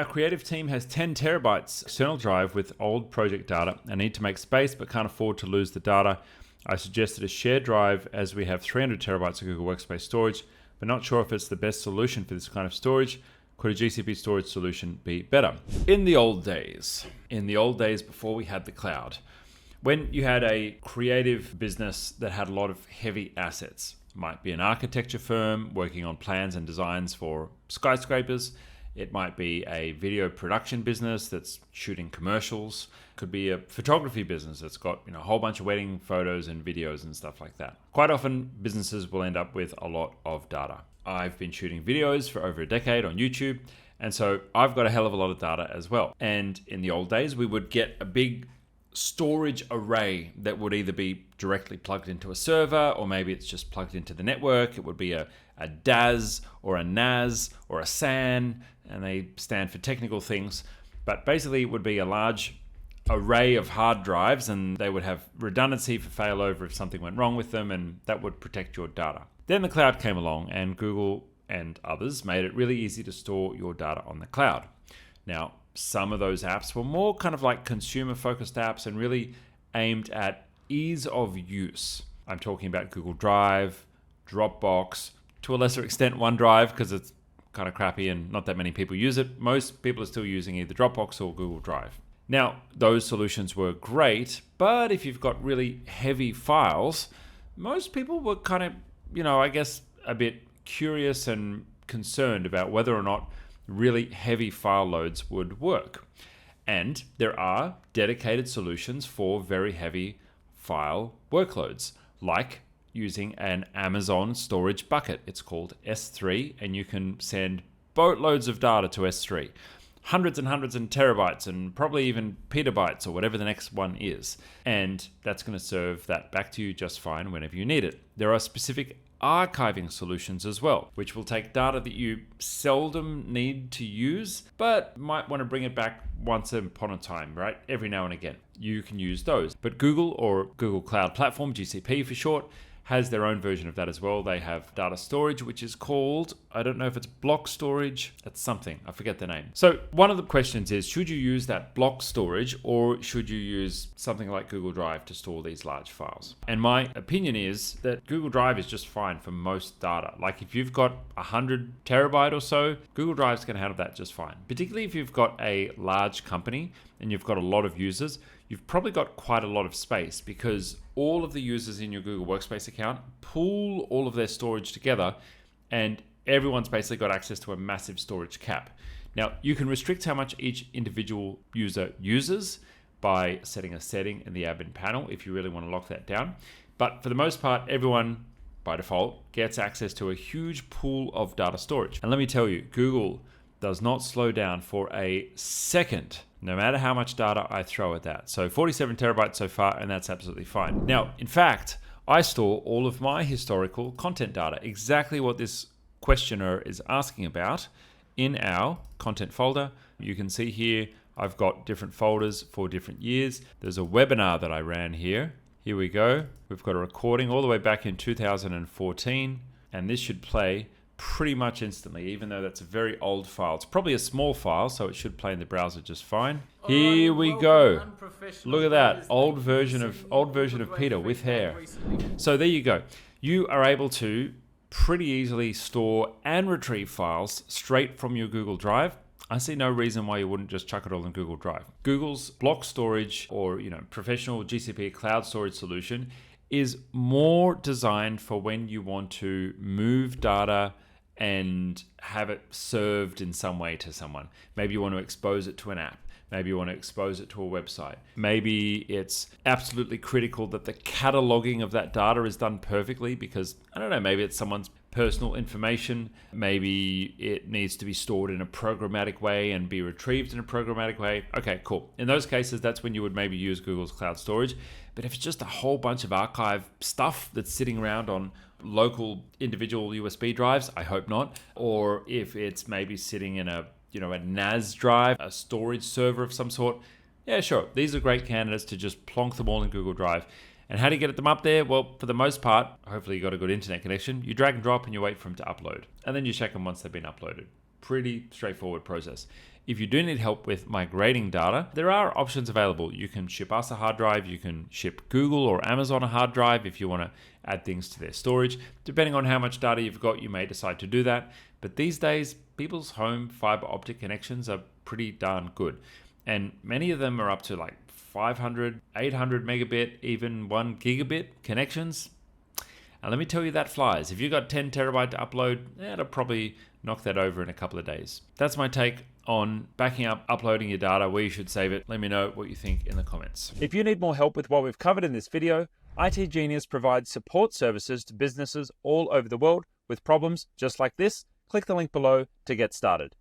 our creative team has 10 terabytes external drive with old project data and need to make space but can't afford to lose the data. I suggested a shared drive as we have 300 terabytes of Google Workspace storage, but not sure if it's the best solution for this kind of storage. Could a GCP storage solution be better? In the old days before we had the cloud, when you had a creative business that had a lot of heavy assets, might be an architecture firm working on plans and designs for skyscrapers. It might be a video production business that's shooting commercials. Could be a photography business that's got a whole bunch of wedding photos and videos and stuff like that. Quite often, businesses will end up with a lot of data. I've been shooting videos for over a decade on YouTube, and so I've got a hell of a lot of data as well. And in the old days, we would get a big storage array that would either be directly plugged into a server, or maybe it's just plugged into the network. It would be a DAS or a NAS or a SAN, and they stand for technical things. But basically it would be a large array of hard drives, and they would have redundancy for failover if something went wrong with them, and that would protect your data. Then the cloud came along, and Google and others made it really easy to store your data on the cloud. Now, some of those apps were more kind of like consumer-focused apps and really aimed at ease of use. I'm talking about Google Drive, Dropbox, to a lesser extent OneDrive, because it's kind of crappy and not that many people use it. Most people are still using either Dropbox or Google Drive. Now, those solutions were great, but if you've got really heavy files, most people were kind of, I guess a bit curious and concerned about whether or not really heavy file loads would work. And there are dedicated solutions for very heavy file workloads, like using an Amazon storage bucket. It's called S3, and you can send boatloads of data to S3. Hundreds and hundreds and terabytes, and probably even petabytes, or whatever the next one is. And that's going to serve that back to you just fine whenever you need it. There are specific archiving solutions as well, which will take data that you seldom need to use, but might want to bring it back once upon a time, right? Every now and again. You can use those. But Google, or Google Cloud Platform, GCP for short, has their own version of that as well. They have data storage, which is called, I don't know if it's block storage, that's something, I forget the name. So one of the questions is, should you use that block storage, or should you use something like Google Drive to store these large files? And my opinion is that Google Drive is just fine for most data. Like if you've got 100 terabyte or so, Google Drive is going to handle that just fine. Particularly if you've got a large company and you've got a lot of users, you've probably got quite a lot of space, because all of the users in your Google Workspace account pool all of their storage together, and everyone's basically got access to a massive storage cap. Now, you can restrict how much each individual user uses by setting a setting in the admin panel if you really want to lock that down. But for the most part, everyone by default gets access to a huge pool of data storage. And let me tell you, Google does not slow down for a second, no matter how much data I throw at that. So 47 terabytes so far, and that's absolutely fine. Now, in fact, I store all of my historical content data, exactly what this questioner is asking about, in our content folder. You can see here, I've got different folders for different years. There's a webinar that I ran here. Here we go. We've got a recording all the way back in 2014, and this should play pretty much instantly, even though that's a very old file. It's probably a small file, so it should play in the browser just fine. Here we go. Look at that old version of Peter with hair. So there you go. You are able to pretty easily store and retrieve files straight from your Google Drive. I see no reason why you wouldn't just chuck it all in Google Drive. Google's block storage, or professional GCP cloud storage solution, is more designed for when you want to move data and have it served in some way to someone. Maybe you want to expose it to an app. Maybe you want to expose it to a website. Maybe it's absolutely critical that the cataloging of that data is done perfectly because, I don't know, maybe it's someone's personal information. Maybe it needs to be stored in a programmatic way and be retrieved in a programmatic way. Okay, cool. In those cases, that's when you would maybe use Google's cloud storage. But if it's just a whole bunch of archive stuff that's sitting around on local individual USB drives, I hope not. Or if it's maybe sitting in a NAS drive, a storage server of some sort, yeah, sure. These are great candidates to just plonk them all in Google Drive. And how do you get them up there? Well, for the most part, hopefully you got a good internet connection. You drag and drop and you wait for them to upload. And then you check them once they've been uploaded. Pretty straightforward process. If you do need help with migrating data, there are options available. You can ship us a hard drive, you can ship Google or Amazon a hard drive if you want to add things to their storage. Depending on how much data you've got, you may decide to do that. But these days, people's home fiber optic connections are pretty darn good. And many of them are up to like 500, 800 megabit, even 1 gigabit connections. And let me tell you, that flies. If you've got 10 terabyte to upload, it'll probably knock that over in a couple of days. That's my take on backing up, uploading your data, where you should save it. Let me know what you think in the comments. If you need more help with what we've covered in this video, itGenius provides support services to businesses all over the world with problems just like this. Click the link below to get started.